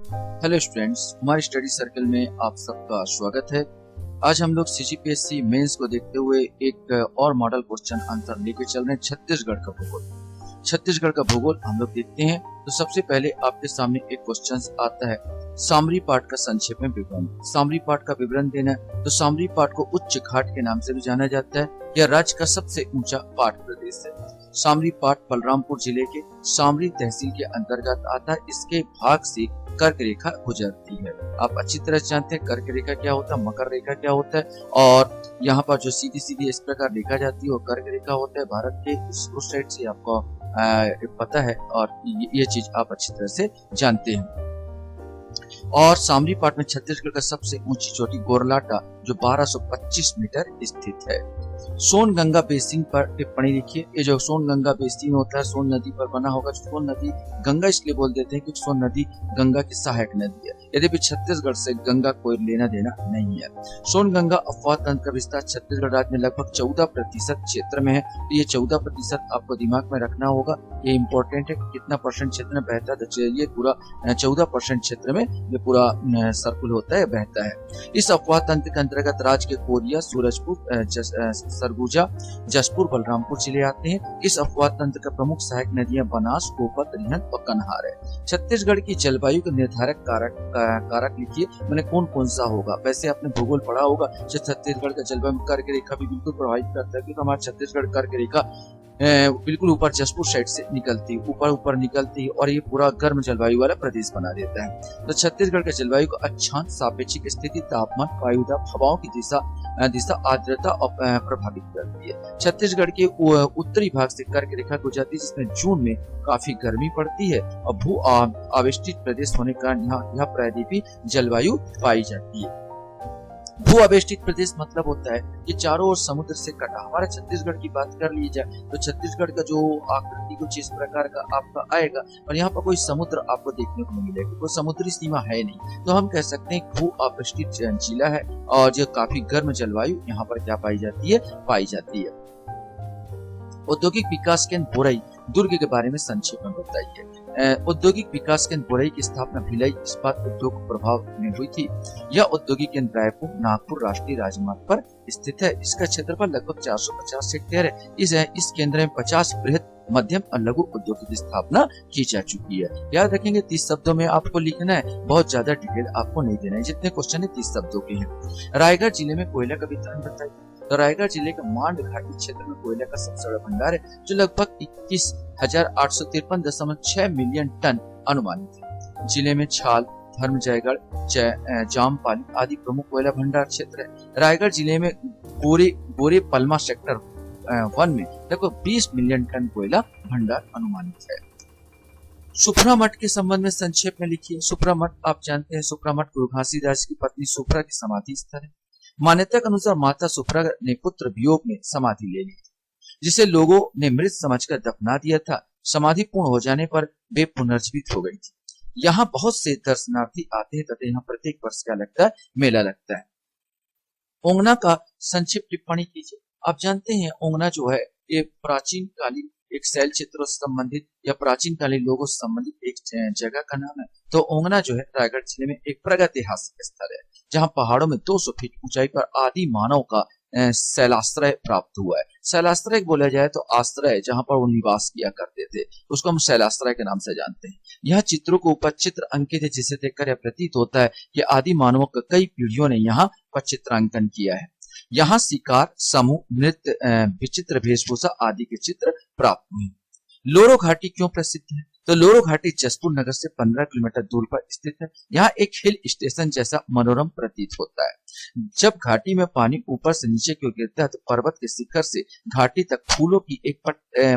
Hello students, हमारे study circle में आप सबका स्वागत है। आज हम लोग सीजीपीएससी मेंस को देखते हुए एक और मॉडल क्वेश्चन आंसर लेके चल रहे हैं छत्तीसगढ़ का भूगोल। छत्तीसगढ़ का भूगोल हम लोग देखते हैं। तो सबसे पहले आपके सामने एक क्वेश्चन आता है, सामरी पाठ का संक्षेप में विवरण। सामरी पाठ का विवरण देना है। तो सामरी पाठ को उच्च घाट के नाम से भी जाना जाता है। यह राज्य का सबसे ऊंचा पाठ प्रदेश है। सामरी पाठ बलरामपुर जिले के सामरी तहसील के अंतर्गत आता है। इसके भाग से कर्क रेखा गुजरती है। आप अच्छी तरह जानते हैं कर्क रेखा क्या होता है, मकर रेखा क्या होता है, और यहाँ पर जो सीधी सीधी इस प्रकार रेखा जाती है वो कर्क रेखा होता है। भारत के उस साइड से आपको पता है और ये चीज आप अच्छी तरह से जानते हैं। और सामरी पाठ में छत्तीसगढ़ का सबसे ऊंची चोटी गोरलाटा जो 1225 मीटर स्थित है। सोन गंगा बेसिन पर टिप्पणी लिखिए। ये जो सोन गंगा बेसिन होता है सोन नदी पर बना होगा। सोन नदी गंगा इसलिए बोल देते हैं क्योंकि सोन नदी गंगा की सहायक नदी है। यद्यपि छत्तीसगढ़ से गंगा कोई लेना देना नहीं है। सोन गंगा अपवाह तंत्र का विस्तार छत्तीसगढ़ राज्य में लगभग 14% क्षेत्र में है। तो ये 14% आपको दिमाग में रखना होगा। ये इम्पोर्टेंट है कितना परसेंट क्षेत्र में बहता है। तो ये पूरा 14% क्षेत्र में ये पूरा सर्कुल होता है, बहता है। इस अपवाह तंत्र के अंतर्गत राज्य के कोरिया, सूरजपुर, सरगुजा, जसपुर, बलरामपुर जिले आते हैं। इस अपवाह तंत्र का प्रमुख सहायक नदियां बनास, कोपत, रिहंद और कन्हार है। छत्तीसगढ़ की जलवायु के निर्धारक कारक लिखिए। मैंने कौन कौन सा होगा। वैसे आपने भूगोल पढ़ा होगा। छत्तीसगढ़ का जलवायु कर्क रेखा भी बिल्कुल प्रभावित करता है क्योंकि हमारा छत्तीसगढ़ कर्क रेखा बिल्कुल ऊपर जसपुर साइड से निकलती है, ऊपर निकलती है और ये पूरा गर्म जलवायु वाला प्रदेश बना देता है। तो छत्तीसगढ़ के जलवायु को अक्षांश, सापेक्षिक स्थिति, तापमान, वायुदाब, हवाओं की दिशा, आर्द्रता प्रभावित करती है। छत्तीसगढ़ के उत्तरी भाग से कर्क रेखा गुजरती है जिसमें जून में काफी गर्मी पड़ती है और भू आवेष्टित प्रदेश होने के कारण यहाँ प्रायद्वीपीय जलवायु पाई जाती है। भू आवेष्टित प्रदेश मतलब होता है कि चारों ओर समुद्र से कटा। हमारे छत्तीसगढ़ की बात कर ली जाए तो छत्तीसगढ़ का जो आकृति कुछ इस प्रकार का आपका आएगा और यहाँ पर कोई समुद्र आपको देखने को नहीं मिलेगा, कोई समुद्री सीमा है नहीं। तो हम कह सकते हैं भू आवेष्टित जिला है और जो काफी गर्म जलवायु यहाँ पर क्या पाई जाती है। औद्योगिक विकास केंद्र बोरई दुर्ग के बारे में संक्षेप में बताइए। औद्योगिक विकास केंद्र बोरई की स्थापना भिलाई इस्पात उद्योग प्रभाव में हुई थी। यह औद्योगिक केंद्र रायपुर नागपुर राष्ट्रीय राजमार्ग पर स्थित है। इसका क्षेत्रफल लगभग 450 हेक्टेयर है। इस केंद्र में 50 बृहद, मध्यम और लघु उद्योग की स्थापना की जा चुकी है। याद रखेंगे 30 शब्दों में आपको लिखना है, बहुत ज्यादा डिटेल आपको नहीं देना है। जितने क्वेश्चन है 30 शब्दों के हैं। रायगढ़ जिले में कोयला का वितरण बताइए। तो रायगढ़ जिले का मांड घाटी क्षेत्र में कोयला का सबसे बड़ा भंडार है जो लगभग 21,853.6 मिलियन टन अनुमानित है। जिले में छाल, धर्मजयगढ़, जामपाली आदि प्रमुख कोयला भंडार क्षेत्र है। रायगढ़ जिले में गोरे पलमा सेक्टर 1 में लगभग 20 मिलियन टन कोयला भंडार अनुमानित है। सुप्रा मठ के संबंध में संक्षेप में लिखिए। सुप्रा मठ आप जानते हैं, सुप्रा मठ घासी दास की पत्नी सुप्रा की समाधि स्थल है। मान्यता के अनुसार माता सुप्रा ने पुत्र वियोग में समाधि ले ली जिसे लोगों ने मृत समझकर दफना दिया था। समाधि पूर्ण हो जाने पर वे पुनर्जीवित हो गई थी। यहाँ बहुत से दर्शनार्थी आते हैं तथा यहाँ प्रत्येक वर्ष क्या लगता है, मेला लगता है। ओंगना का संक्षिप्त टिप्पणी कीजिए। आप जानते हैं ओंगना जो है ये प्राचीन कालीन एक शैल क्षेत्रों से संबंधित या प्राचीन कालीन लोगों से संबंधित एक जगह का नाम है। तो ओंगना जो है रायगढ़ जिले में एक प्रागैतिहासिक स्थल है जहाँ पहाड़ों में 200 फीट ऊंचाई पर आदि मानव का शैलाश्रय प्राप्त हुआ है। शैलाश्रय बोला जाए तो आश्रय जहाँ पर वो निवास किया करते थे उसको हम शैलाश्रय के नाम से जानते हैं। यह चित्रों को ऊपर चित्र अंकित है जिसे देखकर यह प्रतीत होता है कि आदि मानवों का कई पीढ़ियों ने यहाँ पर चित्रांकन किया है। यहाँ शिकार, समूह, नृत्य, विचित्र वेशभूषा आदि के चित्र प्राप्त हुए। लोरो घाटी क्यों प्रसिद्ध है? तो लोरो घाटी जसपुर नगर से 15 किलोमीटर दूर पर स्थित है। यहाँ एक हिल स्टेशन जैसा मनोरम प्रतीत होता है। जब घाटी में पानी ऊपर से नीचे की ओर गिरता है तो पर्वत के शिखर से घाटी तक फूलों की एक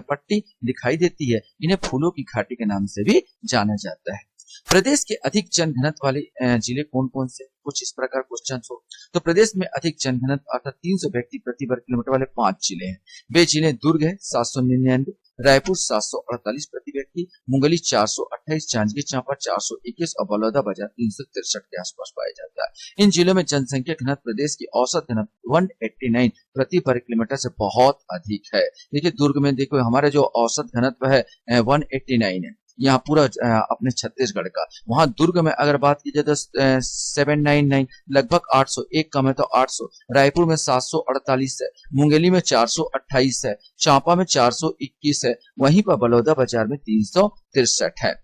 पट्टी दिखाई देती है। इन्हें फूलों की घाटी के नाम से भी जाना जाता है। प्रदेश के अधिक जनघनत्व वाले जिले कौन कौन से? कुछ इस प्रकार क्वेश्चन हो। तो प्रदेश में अधिक जनघनत्व अर्थात 300 व्यक्ति प्रति वर्ग किलोमीटर वाले 5 जिले हैं। वे जिले दुर्ग है 799, रायपुर 748 प्रति व्यक्ति, मुंगेली 428, जांजगीर चांपा 421 और बलौदाबाजार 363 के आसपास पाया जाता है। इन जिलों में जनसंख्या घनत्व प्रदेश की औसत घनत्व 189 प्रति वर्ग किलोमीटर से बहुत अधिक है। देखिए दुर्ग में देखो हमारा जो औसत घनत्व है 189 है। यहाँ पूरा अपने छत्तीसगढ़ का। वहां दुर्ग में अगर बात की जाए तो 799 लगभग 800, एक कम है तो 800, रायपुर में 748 है, मुंगेली में 428 है, चांपा में 421 है, वहीं पर बलौदा बाजार में 363 है।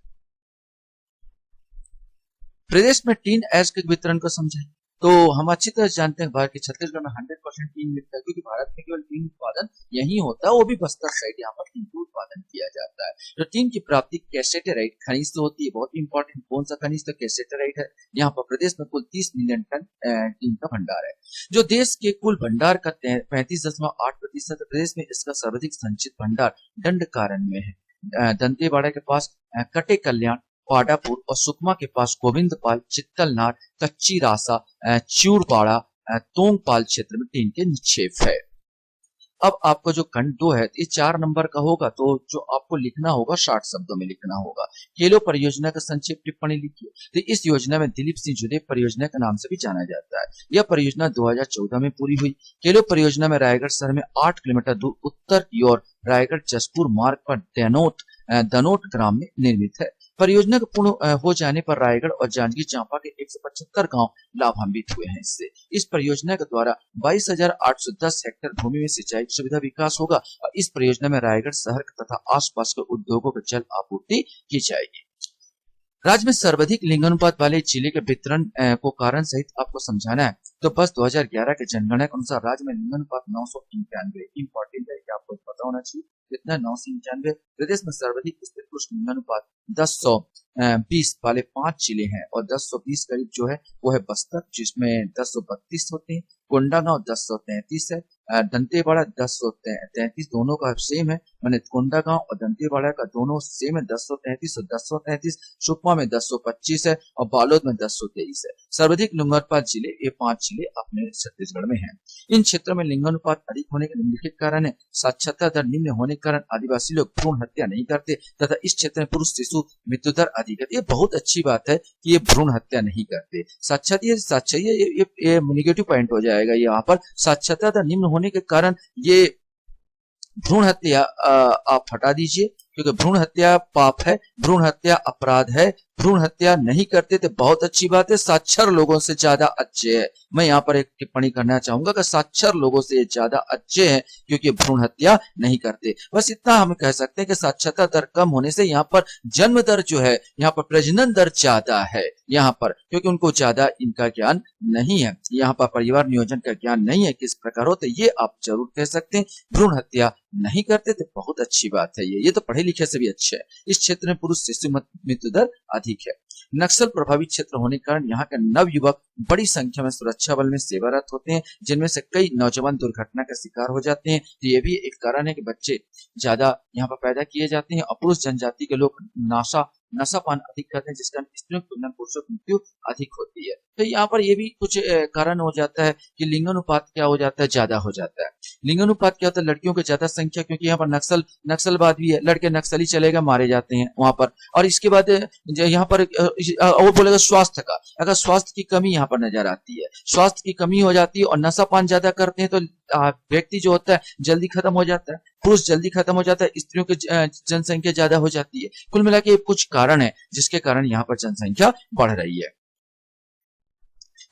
प्रदेश में टीन एज के वितरण को समझें तो हम अच्छी तरह जानते हैं भारत के छत्तीसगढ़ में 100% टीन मिलता है, क्योंकि भारत में केवल टीन उत्पादन यही होता है, वो भी बस्तर साइड, यहाँ पर टीन का उत्पादन किया जाता है। तो टीन की प्राप्ति कैसेटेराइट खनिज से होती है। बहुत इंपॉर्टेंट कौन सा खनिज, तो कैसेटेराइट है। यहाँ पर प्रदेश में कुल 30 मिलियन टन टीन का भंडार है, जो देश के कुल भंडार का 35.8% है। प्रदेश में इसका सर्वाधिक संचित भंडार दंडकारण्य में है, दंतेवाड़ा के पास, कटे कल्याण, पाडापुर और सुकमा के पास गोविंदपाल, चित्तलनार, कच्ची रासा, चूरपाड़ा, तोंगपाल क्षेत्र में टीन के निक्षेप है। अब आपको जो खंड 2 है ये 4 नंबर का होगा, तो जो आपको लिखना होगा 60 शब्दों में लिखना होगा। केलो परियोजना का संक्षेप टिप्पणी लिखिए। तो इस योजना में दिलीप सिंह जुदेव परियोजना के नाम से भी जाना जाता है। यह परियोजना 2014 में पूरी हुई। केलो परियोजना में रायगढ़ शहर में 8 किलोमीटर दूर उत्तर की ओर रायगढ़ जसपुर मार्ग पर दनोट ग्राम में निर्मित है। परियोजना के पूर्ण हो जाने पर रायगढ़ और जांजगीर चांपा के 175 गांव लाभान्वित हुए हैं। इससे इस परियोजना के द्वारा 22,810 हेक्टेयर भूमि में सिंचाई की सुविधा विकास होगा और इस परियोजना में रायगढ़ शहर तथा आसपास के उद्योगों को जल आपूर्ति की जाएगी। राज्य में सर्वाधिक लिंगानुपात वाले जिले के वितरण को कारण सहित आपको समझाना है। तो बस 2011 के जनगणना के अनुसार राज्य में लिंगानुपात 991, इंपॉर्टेंट है कि आपको पता होना चाहिए कितना, 991। प्रदेश में सर्वाधिक स्थिर पुरुष लिंगानुपात 1020 वाले 5 जिले हैं और 1020 करीब जो है वो है बस्तर, जिसमें 1032 होते हैं, कोंडागांव 1033 है, दंतेवाड़ा 1033, दोनों का सेम है, मैंने कोंडागांव और दंतेवाड़ा का दोनों सेम है 1033 और 1033, सुकमा में 1025 है और बालोद में 1023 है। सर्वाधिक लिंगानुपात जिले ये 5 जिले अपने छत्तीसगढ़ में हैं। इन क्षेत्रों में लिंगानुपात अधिक होने के निम्नलिखित कारण है। साक्षरता दर निम्न होने के कारण आदिवासी लोग भ्रूण हत्या नहीं करते तथा इस क्षेत्र में पुरुष शिशु मृत्यु दर अधिक है। ये बहुत अच्छी बात है कि ये भ्रूण हत्या नहीं करते। साक्षरता ये निगेटिव पॉइंट हो जाएगा यहाँ पर। साक्षरता दर निम्न होने के कारण ये भ्रूण हत्या आप हटा दीजिए, क्योंकि भ्रूण हत्या पाप है, भ्रूण हत्या अपराध है। भ्रूण हत्या नहीं करते तो बहुत अच्छी बात है, साक्षर लोगों से ज्यादा अच्छे है। मैं यहाँ पर एक टिप्पणी करना चाहूंगा कि साक्षर लोगों से ज्यादा अच्छे हैं क्योंकि भ्रूण हत्या नहीं करते। बस इतना हम कह सकते हैं कि साक्षरता दर कम होने से यहाँ पर जन्म दर जो है, यहाँ पर प्रजनन दर ज्यादा है यहाँ पर, क्योंकि उनको ज्यादा इनका ज्ञान नहीं है, यहाँ पर परिवार नियोजन का ज्ञान नहीं है किस प्रकार होते, ये आप जरूर कह सकते हैं। भ्रूण हत्या नहीं करते तो बहुत अच्छी बात है। ये तो पढ़े लिखे से भी अच्छे है। इस क्षेत्र में पुरुष शिशु मृत्यु दर अधिक है। नक्सल प्रभावित क्षेत्र होने के कारण यहाँ के नव युवक बड़ी संख्या में सुरक्षा बल में सेवारत होते हैं, जिनमें से कई नौजवान दुर्घटना का शिकार हो जाते हैं। तो ये भी एक कारण है कि बच्चे ज्यादा यहाँ पर पैदा किए जाते हैं और पुरुष जनजाति के लोग नशापान अधिक करते हैं, जिस कारण स्त्रियों की तुलना में पुरुषों की मृत्यु अधिक होती है। तो यहाँ पर ये भी कुछ कारण हो जाता है कि लिंगानुपात क्या हो जाता है, ज्यादा हो जाता है। लिंगानुपात क्या होता है, लड़कियों की ज्यादा संख्या, क्योंकि यहाँ पर नक्सलवाद भी है, लड़के नक्सली चलेगा मारे जाते हैं वहां पर। और इसके बाद यहाँ पर वो बोलेगा स्वास्थ्य का, अगर स्वास्थ्य की कमी यहाँ पर नजर आती है, स्वास्थ्य की कमी हो जाती है और नशापान ज्यादा करते हैं तो व्यक्ति जो होता है जल्दी खत्म हो जाता है, पुरुष जल्दी खत्म हो जाता है, स्त्रियों की जनसंख्या ज्यादा हो जाती है। कुल मिला के कुछ कारण है जिसके कारण यहाँ पर जनसंख्या बढ़ रही है।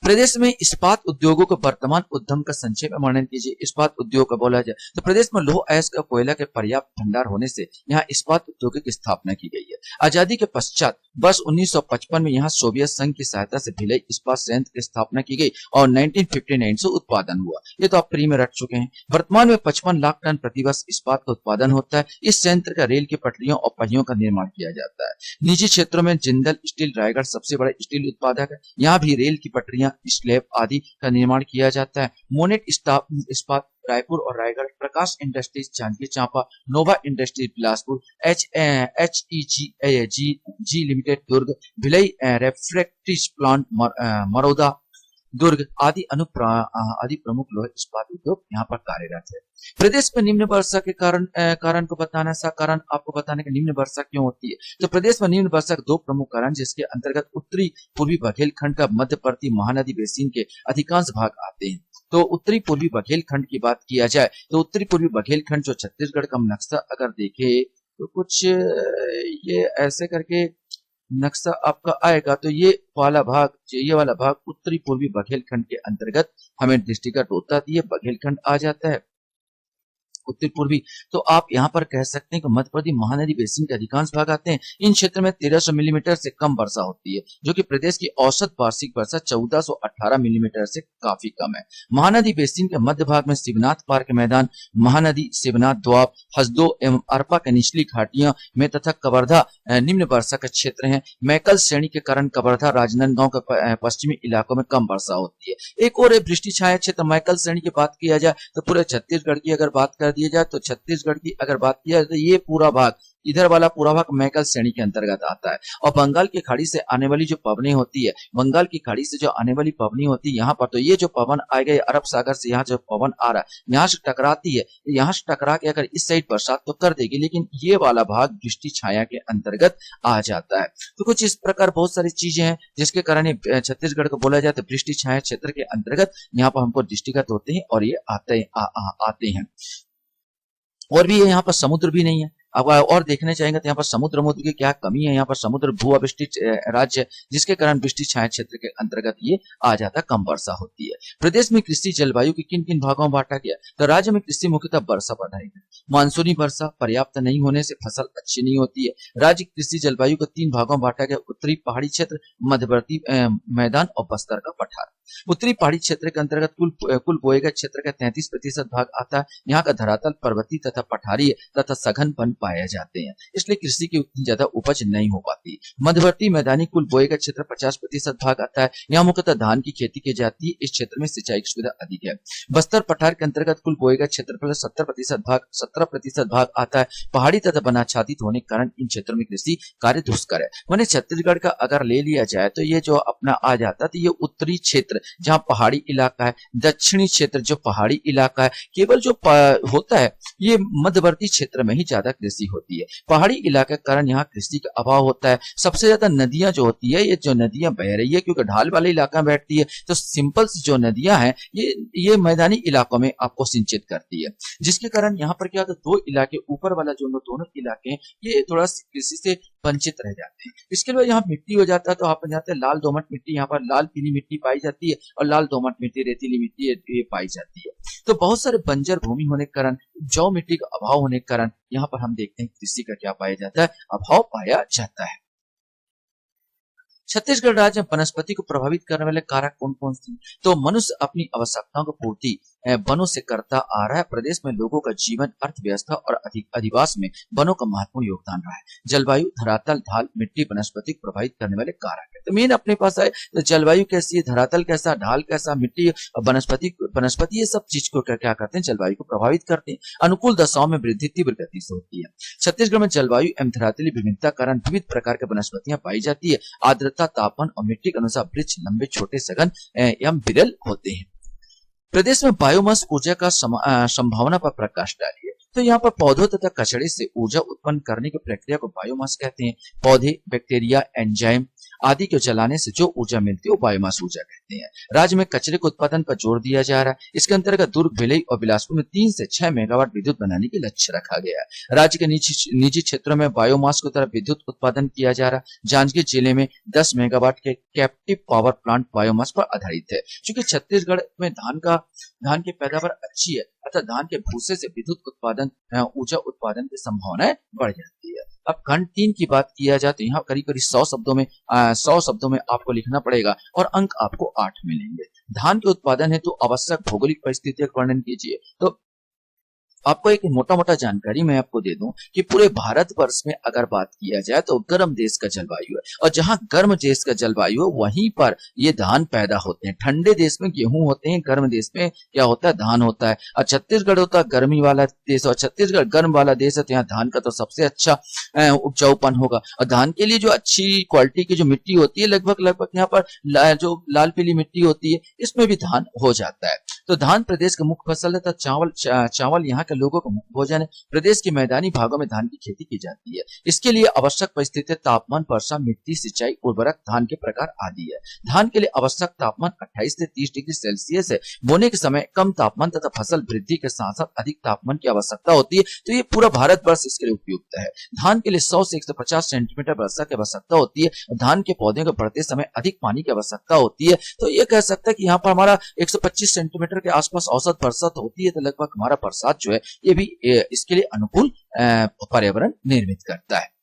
प्रदेश में इस्पात उद्योगों के वर्तमान उद्यम का संक्षेप में वर्णन कीजिए। इस्पात उद्योग का बोला जाए तो प्रदेश में लौह अयस्क का कोयला के पर्याप्त भंडार होने से यहाँ इस्पात उद्योग की स्थापना की गई है। आजादी के पश्चात वर्ष 1955 में यहाँ सोवियत संघ की सहायता से भिलाई इस्पात संयंत्र की स्थापना की गई और 1959 से उत्पादन हुआ। ये तो आप प्री में रख चुके हैं। वर्तमान में 55 लाख टन प्रतिवर्ष इस्पात का उत्पादन होता है। इस संयंत्र का रेल की पटरियों और पहियों का निर्माण किया जाता है। निजी क्षेत्रों में जिंदल स्टील रायगढ़ सबसे बड़ा स्टील उत्पादक है। यहाँ भी रेल की पटरियां, स्लैब आदि का निर्माण किया जाता है। मोनेट इस्पात रायपुर और रायगढ़, प्रकाश इंडस्ट्रीज जांजगीर चांपा, नोवा इंडस्ट्रीज बिलासपुर, HEG लिमिटेड दुर्ग, भिलाई रेफ्रैक्ट्रीज प्लांट मरौदा दुर्ग आदि प्रमुख लोह इस्पात उद्योग यहाँ पर कार्यरत है। प्रदेश में निम्न वर्षा के कारण को बताना सा कारण आपको बताने के निम्न वर्षा क्यों होती है। तो प्रदेश में निम्न वर्षा के 2 प्रमुख कारण, जिसके अंतर्गत उत्तरी पूर्वी बघेलखंड का मध्यवर्ती महानदी बेसिन के अधिकांश भाग आते हैं। तो उत्तरी पूर्वी बघेलखंड की बात किया जाए तो उत्तरी पूर्वी बघेलखंड जो छत्तीसगढ़ का नक्शा अगर देखे तो कुछ ये ऐसे करके नक्शा आपका आएगा। तो ये वाला भाग उत्तरी पूर्वी बघेलखंड के अंतर्गत हमें दृष्टिगत होता है, ये बघेलखंड आ जाता है उत्तर पूर्वी। तो आप यहाँ पर कह सकते हैं कि मध्य प्रदेश महानदी बेसिन के अधिकांश भाग आते हैं। इन क्षेत्र में 1300 मिलीमीटर से कम वर्षा होती है, जो कि प्रदेश की औसत वार्षिक वर्षा 1418 मिलीमीटर से काफी कम है। महानदी बेसिन के मध्य भाग में शिवनाथ पार्क मैदान, महानदी, शिवनाथ द्वाब, हसदो एवं अरपा के निचली घाटियों में तथा कवर्धा निम्न वर्षा का क्षेत्र है। मैकल श्रेणी के कारण कवर्धा, राजनांदगांव के पश्चिमी इलाकों में कम वर्षा होती है। एक और वृष्टि छाया क्षेत्र मैकल श्रेणी की बात किया जाए तो पूरे छत्तीसगढ़ की अगर बात कर दिया जाए तो छत्तीसगढ़ की अगर बात किया जाए तो ये पूरा भाग, इधर वाला पूरा भाग मैकल श्रेणी के अंतर्गत आता है। और बंगाल की खाड़ी से आने वाली जो पवनी होती है, बंगाल की खाड़ी से जो आने वाली पवनी होती है यहाँ पर, तो ये जो पवन आएगा अरब सागर से, यहाँ जो पवन आ रहा है यहाँ से टकराती है, यहाँ से टकरा के अगर इस साइड बरसात तो कर देगी, लेकिन ये वाला भाग दृष्टि छाया के अंतर्गत आ जाता है। तो कुछ इस प्रकार बहुत सारी चीजें हैं जिसके कारण ये छत्तीसगढ़ को बोला जाता है दृष्टि छाया क्षेत्र के अंतर्गत। यहाँ पर हमको दृष्टिगत होते हैं और ये आते हैं। और भी है, यहाँ पर समुद्र भी नहीं है। अब और देखने चाहेंगे तो यहाँ पर समुद्र की क्या कमी है। यहाँ पर समुद्र भू अविष्टित राज्य है, जिसके कारण वृष्टि छाया क्षेत्र के अंतर्गत ये आ जाता, कम वर्षा होती है। प्रदेश में कृषि जलवायु के किन किन भागों में बांटा गया, तो राज्य में कृषि मुख्यतः वर्षा पर आधारित है। मानसूनी वर्षा पर्याप्त नहीं होने से फसल अच्छी नहीं होती है। राज्य की कृषि जलवायु को 3 भागों में बांटा गया, उत्तरी पहाड़ी क्षेत्र, मध्यवर्ती मैदान और बस्तर का पठार। उत्तरी पहाड़ी क्षेत्र के अंतर्गत कुल बोए गए क्षेत्र का 33% भाग आता है। यहाँ का धरातल पर्वतीय तथा पठारी तथा सघन वन पाए जाते हैं, इसलिए कृषि की उतनी ज्यादा उपज नहीं हो पाती। मध्यवर्ती मैदानी कुल बोए गए क्षेत्र 50% भाग आता है। यहाँ मुख्यतः धान की खेती की जाती है। इस क्षेत्र में सिंचाई की सुविधा अधिक है। बस्तर पठार के अंतर्गत कुल बोए गए क्षेत्रफल 17% भाग आता है। पहाड़ी तथा वनाच्छादित होने के कारण इन क्षेत्रों में कृषि कार्य दुष्कर है। मैंने छत्तीसगढ़ का अगर ले लिया जाए तो ये जो अपना आ जाता है, तो ये उत्तरी क्षेत्र जहां पहाड़ी इलाका है, दक्षिणी क्षेत्र जो पहाड़ी इलाका है, केवल जो होता है ये मध्यवर्ती क्षेत्र में ही ज्यादा कृषि होती है। पहाड़ी इलाके के कारण यहाँ कृषि का अभाव होता है। सबसे ज्यादा नदियां जो होती है, ये जो नदियां बह रही है, क्योंकि ढाल वाले इलाका में बैठती है, तो सिंपल जो नदियां हैं ये मैदानी इलाकों में आपको सिंचित करती है, जिसके कारण यहाँ पर क्या होता है, 2 इलाके ऊपर वाला जो दोनों इलाके हैं ये थोड़ा कृषि से वंचित रह जाते हैं। इसके बाद यहाँ मिट्टी हो जाता है, तो आप जाते हैं लाल दोमट मिट्टी, यहाँ पर लाल पीली मिट्टी पाई जाती है और लाल दोमट मिट्टी, रेतीली मिट्टी ये पाई जाती है। तो बहुत सारे बंजर भूमि होने के कारण, जौ मिट्टी का अभाव होने के कारण यहाँ पर हम देखते हैं कृषि का क्या पाया जाता है, अभाव पाया जाता है। छत्तीसगढ़ राज्य में वनस्पति को प्रभावित करने वाले कारक कौन कौन से हैं? तो मनुष्य अपनी आवश्यकताओं को पूर्ति वनों से करता आ रहा है। प्रदेश में लोगों का जीवन, अर्थव्यवस्था और अधिवास में वनों का महत्वपूर्ण योगदान रहा है। जलवायु, धरातल, ढाल, मिट्टी वनस्पति को प्रभावित करने वाले कारक है। तो मेन अपने पास है तो जलवायु कैसी है, धरातल कैसा, ढाल कैसा, मिट्टी और वनस्पति ये सब चीज को क्या करते हैं, जलवायु को प्रभावित करते हैं। अनुकूल दशाओं में वृद्धि तीव्र गति से होती है। छत्तीसगढ़ में जलवायु एवं धरातली विभिन्नता कारण विविध प्रकार के वनस्पतियां पाई जाती है। आर्द्रता, तापमान और मिट्टी के अनुसार वृक्ष लंबे, छोटे, सघन एवं विरल होते हैं। प्रदेश में बायोमास ऊर्जा का संभावना पर प्रकाश डालिए। तो यहाँ पर पौधों तथा कचड़े से ऊर्जा उत्पन्न करने की प्रक्रिया को बायोमास कहते हैं। पौधे, बैक्टीरिया, एंजाइम आदि को जलाने से जो ऊर्जा मिलती है वो बायोमास ऊर्जा कहते हैं। राज्य में कचरे के उत्पादन पर जोर दिया जा रहा है। इसके अंतर्गत दुर्ग, भिलाई और बिलासपुर में 3 से 6 मेगावाट विद्युत बनाने के लक्ष्य रखा गया है। राज्य के निजी क्षेत्रों में बायोमास की तरफ विद्युत उत्पादन किया जा रहा है। जांजगीर जिले में 10 मेगावाट के कैप्टिव पावर प्लांट बायोमास पर आधारित है। क्योंकि छत्तीसगढ़ में धान की पैदावार अच्छी है, अतः धान के भूसे से विद्युत उत्पादन, ऊर्जा उत्पादन की संभावनाएं बढ़ जाती है। अब खंड 3 की बात किया जाए तो यहाँ करीब 100 शब्दों में आपको लिखना पड़ेगा और अंक आपको 8 मिलेंगे। धान के उत्पादन हेतु आवश्यक भौगोलिक परिस्थितियों का वर्णन कीजिए। तो आपको एक मोटा जानकारी मैं आपको दे दूं कि पूरे भारतवर्ष में अगर बात किया जाए तो गर्म देश का जलवायु है, और जहां गर्म देश का जलवायु है वहीं पर ये धान पैदा होते हैं। ठंडे देश में गेहूं होते हैं, गर्म देश में क्या होता है, धान होता है। और छत्तीसगढ़ होता है गर्मी वाला देश, और छत्तीसगढ़ गर्म वाला देश है, तो यहाँ धान का तो सबसे अच्छा उपजाऊपन होगा। और धान के लिए जो अच्छी क्वालिटी की जो मिट्टी होती है, लगभग यहाँ पर जो लाल पीली मिट्टी होती है, इसमें भी धान हो जाता है। तो धान प्रदेश का मुख्य फसल है। तो चावल यहाँ के लोगों को मुख्य भोजन है। प्रदेश के मैदानी भागों में धान की खेती की जाती है। इसके लिए आवश्यक परिस्थितियां तापमान, वर्षा, मिट्टी, सिंचाई, उर्वरक, धान के प्रकार आदि है। धान के लिए आवश्यक तापमान 28 से 30 डिग्री सेल्सियस है। बोने के समय कम तापमान तथा फसल वृद्धि के साथ साथ अधिक तापमान की आवश्यकता होती है, तो ये पूरा भारतवर्ष इसके लिए उपयुक्त है। धान के लिए 100 से 150 सेंटीमीटर वर्षा की आवश्यकता होती है। धान के पौधे को बढ़ते समय अधिक पानी की आवश्यकता होती है, तो ये कह सकता है कि यहाँ पर हमारा 125 सेंटीमीटर के आसपास औसत वर्षा होती है, तो लगभग हमारा बरसात जो है ये भी इसके लिए अनुकूल पर्यावरण निर्मित करता है।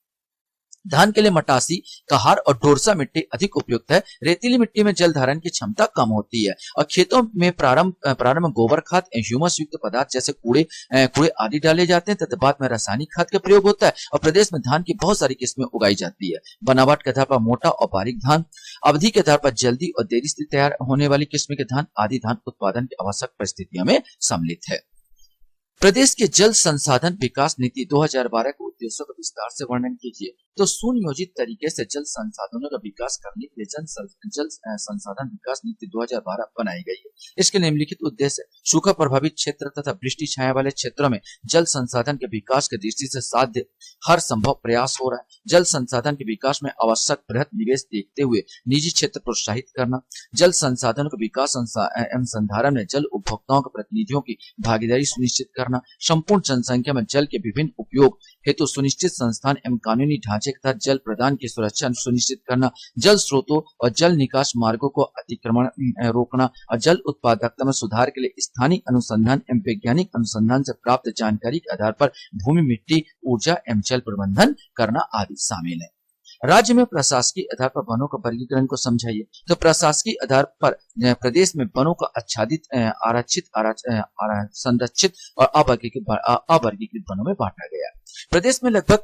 धान के लिए मटासी, कहार और डोरसा मिट्टी अधिक उपयुक्त है। रेतीली मिट्टी में जल धारण की क्षमता कम होती है और खेतों में प्रारंभ गोबर खाद, ह्यूमस युक्त पदार्थ जैसे कूड़े आदि डाले जाते हैं तथा बाद में रासायनिक खाद का प्रयोग होता है। और प्रदेश में धान की बहुत सारी किस्में उगाई जाती है। बनावट के आधार पर मोटा और बारीक धान, अवधि के आधार पर जल्दी और देरी से तैयार होने वाली किस्म के धान आदि धान उत्पादन की आवश्यक परिस्थितियों में सम्मिलित है। प्रदेश के जल संसाधन विकास नीति 2012 के उद्देश्यों का विस्तार से वर्णन कीजिए। तो सुनियोजित तरीके से जल संसाधनों का विकास करने के लिए जल संसाधन विकास नीति 2012 बनाई गई है। इसके निम्नलिखित उद्देश्य: सूखा प्रभावित क्षेत्र तथा वृष्टि छाया वाले क्षेत्रों में जल संसाधन के विकास की दृष्टि से साध्य हर संभव प्रयास हो रहा है। जल संसाधन के विकास में आवश्यक बृहत निवेश देखते हुए निजी क्षेत्र प्रोत्साहित करना। जल संसाधनों के विकास एवं संधारण में जल उपभोक्ताओं के प्रतिनिधियों की भागीदारी सुनिश्चित करना। संपूर्ण जनसंख्या में जल के विभिन्न उपयोग हेतु सुनिश्चित संस्थान एवं कानूनी ढांचे के तहत जल प्रदान की सुरक्षा सुनिश्चित करना। जल स्रोतों और जल निकास मार्गों को अतिक्रमण रोकना और जल उत्पादकता में सुधार के लिए स्थानीय अनुसंधान एवं वैज्ञानिक अनुसंधान से प्राप्त जानकारी के आधार पर भूमि, मिट्टी, ऊर्जा एवं जल प्रबंधन करना आदि शामिल है। राज्य में प्रशासकीय आधार पर वनों का वर्गीकरण को समझाइए। तो प्रशासकीय आधार पर प्रदेश में वनों का आच्छादित, आरक्षित, संरक्षित और अवर्गीकृत वनों में बांटा गया। प्रदेश में लगभग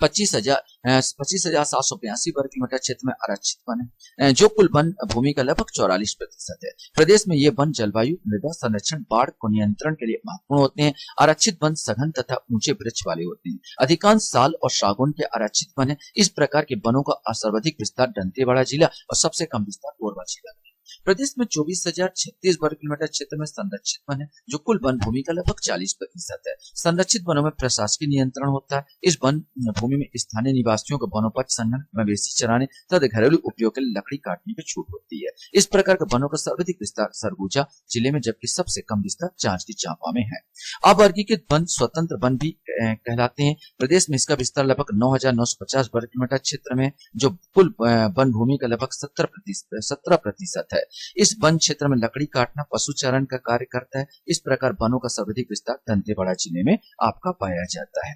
25,782 वर्ग किलोमीटर क्षेत्र में आरक्षित वन है, जो कुल वन भूमि का लगभग 44% है। प्रदेश में ये वन जलवायु, मृदा संरक्षण, बाढ़ को नियंत्रण के लिए महत्वपूर्ण होते हैं। आरक्षित वन सघन तथा ऊंचे वृक्ष वाले होते हैं। अधिकांश साल और सागौन के आरक्षित वन है। इस प्रकार के वनों का सर्वाधिक विस्तार दंतेवाड़ा जिला और सबसे कम विस्तार कोरबा जिला में। प्रदेश में 24,036 वर्ग किलोमीटर क्षेत्र में संरक्षित वन है, जो कुल वन भूमि का लगभग 40% है। संरक्षित वनों में प्रशासकीय नियंत्रण होता है। इस वन भूमि में स्थानीय निवासियों को वनोपज संग्रहण, मवेशी चराने तथा घरेलू उपयोग के लिए लकड़ी काटने की छूट होती है। इस प्रकार के वनों का सर्वाधिक विस्तार सरगुजा जिले में, जबकि सबसे कम विस्तार जांजगीर चांपा में है। अवर्गीकृत वन स्वतंत्र वन भी कहलाते हैं। प्रदेश में इसका विस्तार लगभग 9,950 वर्ग किलोमीटर क्षेत्र में, जो कुल वन भूमि का लगभग 17% है। इस वन क्षेत्र में लकड़ी काटना, पशु चारण का कार्य करता है। इस प्रकार वनों का सर्वाधिक विस्तार दंतेवाड़ा जिले में आपका पाया जाता है।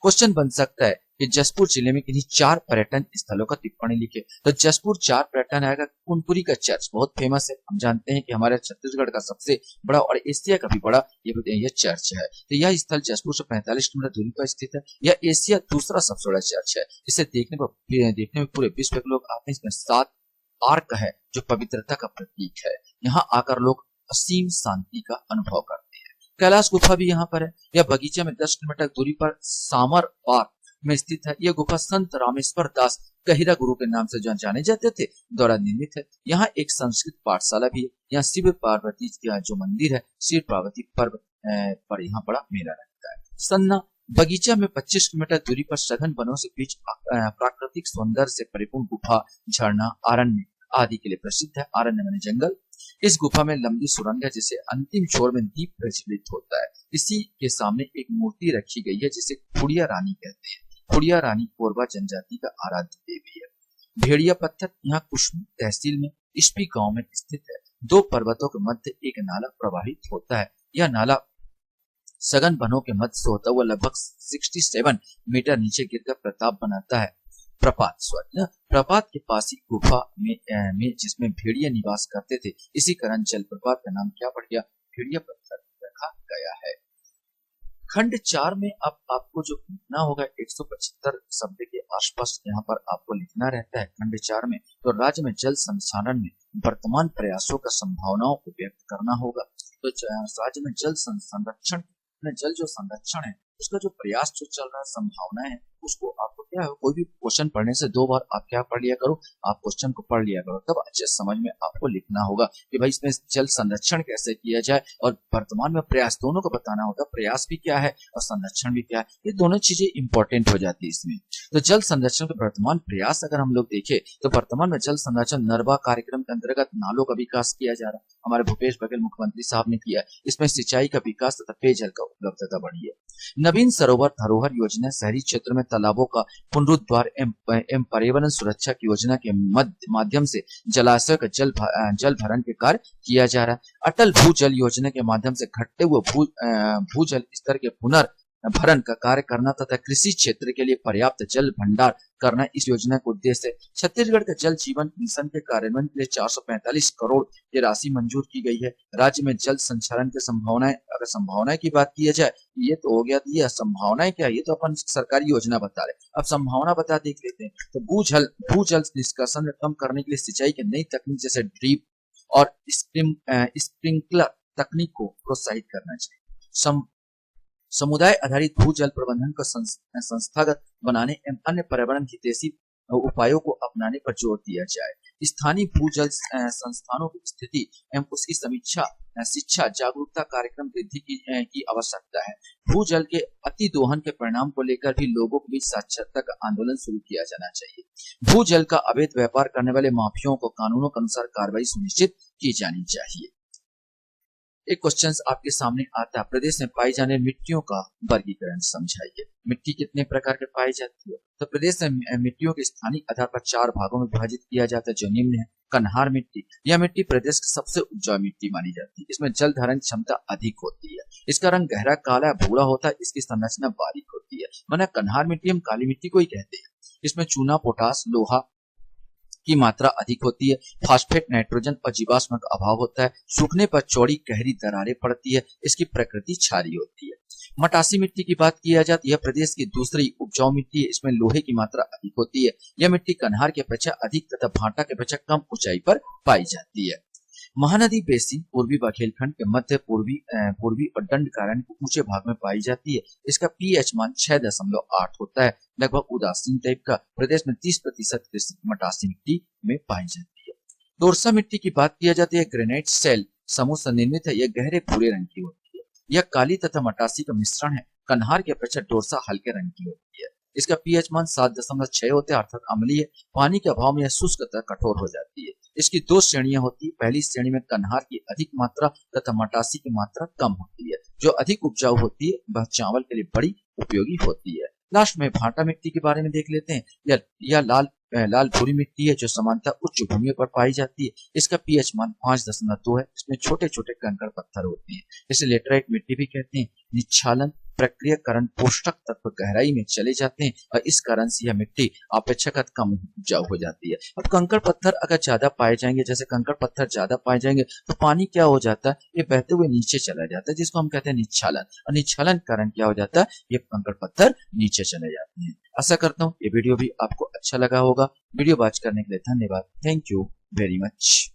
क्वेश्चन बन सकता है कि जसपुर जिले में किन्हीं 4 पर्यटन स्थलों का टिप्पणी लिखे। तो जसपुर 4 पर्यटन आएगा। कुनकुरी का चर्च बहुत फेमस है। हम जानते हैं कि हमारे छत्तीसगढ़ का सबसे बड़ा और एशिया का भी बड़ा ये चर्च है। तो यह स्थल जसपुर से 45 किलोमीटर दूरी पर स्थित है। यह एशिया दूसरा सबसे बड़ा चर्च है। इसे देखने में पूरे विश्व के लोग आते हैं। इसमें 7 आर्क है जो पवित्रता का प्रतीक है। यहाँ आकर लोग असीम शांति का अनुभव करते हैं। कैलाश गुफा भी यहाँ पर है। यह बगीचे में 10 किलोमीटर दूरी पर सामर पार्क में स्थित है। यह गुफा संत रामेश्वर दास कहिरा गुरु के नाम से जो जाने जाते थे द्वारा निर्मित है। यहाँ एक संस्कृत पाठशाला भी है। यहाँ शिव पार्वती का जो मंदिर है, शिव पार्वती पर्व पर यहाँ बड़ा मेला लगता है। सन्ना बगीचा में 25 किलोमीटर दूरी पर सघन वनों से बीच प्राकृतिक सौंदर्य से परिपूर्ण गुफा, झरना, अरण्य आदि के लिए प्रसिद्ध है। अरण्य माने जंगल। इस गुफा में लंबी सुरंग है जिसे अंतिम छोर में दीप प्रज्वलित होता है। इसी के सामने एक मूर्ति रखी गई है जिसे खुड़िया रानी कहते हैं। खुड़िया रानी कोरबा जनजाति का आराध्य देवी है। भेड़िया पत्थर यहाँ कुशमी तहसील में इस्पी गांव में स्थित है। 2 पर्वतों के मध्य एक नाला प्रवाहित होता है। यह नाला सघन वनों के मध्य से होता हुआ लगभग 67 मीटर नीचे गिरकर प्रताप बनाता है। प्रपात के पास ही गुफा में जिसमें भेड़िया निवास करते थे, इसी कारण जलप्रपात का नाम क्या पड़ गया? भेड़िया पत्थर रखा गया है। खंड 4 में अब आपको जो लिखना होगा 175 शब्द के आसपास यहाँ पर आपको लिखना रहता है। खंड 4 में तो राज्य में जल संसाधन में वर्तमान प्रयासों का संभावनाओं को व्यक्त करना होगा। तो राज्य में जल संरक्षण, जल जो संरक्षण है उसका जो प्रयास जो चल रहा है, संभावना है, उसको आपको क्या है, कोई भी क्वेश्चन पढ़ने से 2 बार आप क्या पढ़ लिया करो, आप क्वेश्चन को पढ़ लिया करो, तब अच्छे समझ में आपको लिखना होगा कि भाई इसमें जल संरक्षण कैसे किया जाए और वर्तमान में प्रयास, दोनों को बताना होगा, प्रयास भी क्या है और संरक्षण भी क्या है, ये दोनों चीजें इंपॉर्टेंट हो जाती है इसमें। तो जल संरक्षण के वर्तमान प्रयास अगर हम लोग देखें तो वर्तमान में जल संरक्षण नरवा कार्यक्रम के अंतर्गत नालों का विकास किया जा रहा है, हमारे भूपेश बघेल मुख्यमंत्री साहब ने किया। इसमें सिंचाई का विकास तथा पेयजल का उपलब्धता बढ़ी है। नवीन सरोवर धरोहर योजना शहरी क्षेत्र में तालाबों का पुनरुद्धार एवं पर्यावरण सुरक्षा की योजना के माध्यम से जलाशय का जल भरण के कार्य किया जा रहा है। अटल भूजल योजना के माध्यम से घटते हुए भूजल स्तर के पुनर्भरण का कार्य करना तथा कृषि क्षेत्र के लिए पर्याप्त जल भंडार करना इस योजना का उद्देश्य है। छत्तीसगढ़ के जल जीवन मिशन के कार्यान्वयन के लिए 445 करोड़ की राशि मंजूर की गई है। राज्य में जल संचालन की संभावनाएं, अगर संभावनाएं की बात की जाए, ये तो हो गया, ये संभावनाएं क्या है, ये तो अपन सरकारी योजना बता रहे, अब संभावना बता देख लेते हैं। तो भूजल निष्कासन कम करने के लिए सिंचाई की नई तकनीक जैसे ड्रिप और स्प्रिंकलर तकनीक को प्रोत्साहित करना चाहिए। समुदाय आधारित भूजल प्रबंधन को संस्थागत बनाने एवं अन्य पर्यावरण हितैषी उपायों को अपनाने पर जोर दिया जाए। स्थानीय भूजल संस्थानों की स्थिति एवं उसकी समीक्षा, शिक्षा, जागरूकता कार्यक्रम वृद्धि की आवश्यकता है। भूजल के अति दोहन के परिणाम को लेकर भी लोगों के बीच साक्षरता का आंदोलन शुरू किया जाना चाहिए। भूजल का अवैध व्यापार करने वाले माफियाओं को कानूनों के अनुसार कार्रवाई सुनिश्चित की जानी चाहिए। एक क्वेश्चन आपके सामने आता है, प्रदेश में पाई जाने मिट्टियों का वर्गीकरण समझाइए। मिट्टी कितने प्रकार के पाई जाती है? तो प्रदेश में मिट्टियों के स्थानिक आधार पर 4 भागों में विभाजित किया जाता है, जो निम्न है। कन्हार मिट्टी, यह मिट्टी प्रदेश की सबसे उपजाऊ मिट्टी मानी जाती है। इसमें जल धारण क्षमता अधिक होती है। इसका रंग गहरा काला भूरा होता है। इसकी संरचना बारीक होती है। माना कन्हार मिट्टी हम काली मिट्टी को ही कहते हैं। इसमें चूना, पोटास, लोहा की मात्रा अधिक होती है। फास्फेट, नाइट्रोजन और जीवाश्म का अभाव होता है। सूखने पर चौड़ी गहरी दरारें पड़ती है। इसकी प्रकृति क्षारीय होती है। मटासी मिट्टी की बात किया जाए तो यह प्रदेश की दूसरी उपजाऊ मिट्टी है। इसमें लोहे की मात्रा अधिक होती है। यह मिट्टी कन्हार के अपेक्षा अधिक तथा भाटा के अपेक्षा कम ऊंचाई पर पाई जाती है। महानदी बेसिन पूर्वी बघेलखंड के मध्य पूर्वी और दंडकारण्य के ऊंचे भाग में पाई जाती है। इसका पीएच मान 6.8 होता है। लगभग उदासीन टाइप का। प्रदेश में 30% कृषि मटासी मिट्टी में पाई जाती है। तोरसा मिट्टी की बात किया जाती है। ग्रेनाइट सेल समूह से निर्मित है। यह गहरे भूरे रंग की होती है। यह काली तथा मटासी का मिश्रण है। कन्हार की अपेक्षा टोरसा हल्के रंग की होती है। इसका पीएच मान 7.6 होते हैं, अर्थात अम्लीय। पानी के अभाव में यह शुष्क तथा कठोर हो जाती है। इसकी 2 श्रेणियां होती है। पहली श्रेणी में कन्हार की अधिक मात्रा तथा मटासी की मात्रा कम होती है। जो अधिक उपजाऊ होती है वह चावल के लिए बड़ी उपयोगी होती है। लास्ट में भाटा मिट्टी के बारे में देख लेते हैं। यह लाल भूरी मिट्टी है जो सामान्यतः उच्च भूमि पर पाई जाती है। इसका पीएच मान 5.2 है। इसमें छोटे छोटे कंकड़ पत्थर होते हैं। इसे लेटराइट मिट्टी भी कहते हैं। निच्छालन प्रक्रिया कारण पोषक तत्व गहराई में चले जाते हैं और इस कारण से यह मिट्टी अपेक्षाकृत कम उपजाऊ हो जाती है। अब कंकड़ पत्थर अगर ज्यादा पाए जाएंगे, जैसे कंकड़ पत्थर ज्यादा पाए जाएंगे तो पानी क्या हो जाता है, ये बहते हुए नीचे चला जाता है, जिसको हम कहते हैं निच्छालन। और निच्छालन कारण क्या हो जाता है, ये कंकड़ पत्थर नीचे चले जाते हैं। आशा करता हूँ ये वीडियो भी आपको अच्छा लगा होगा। वीडियो वॉच करने के लिए धन्यवाद। Thank you very much.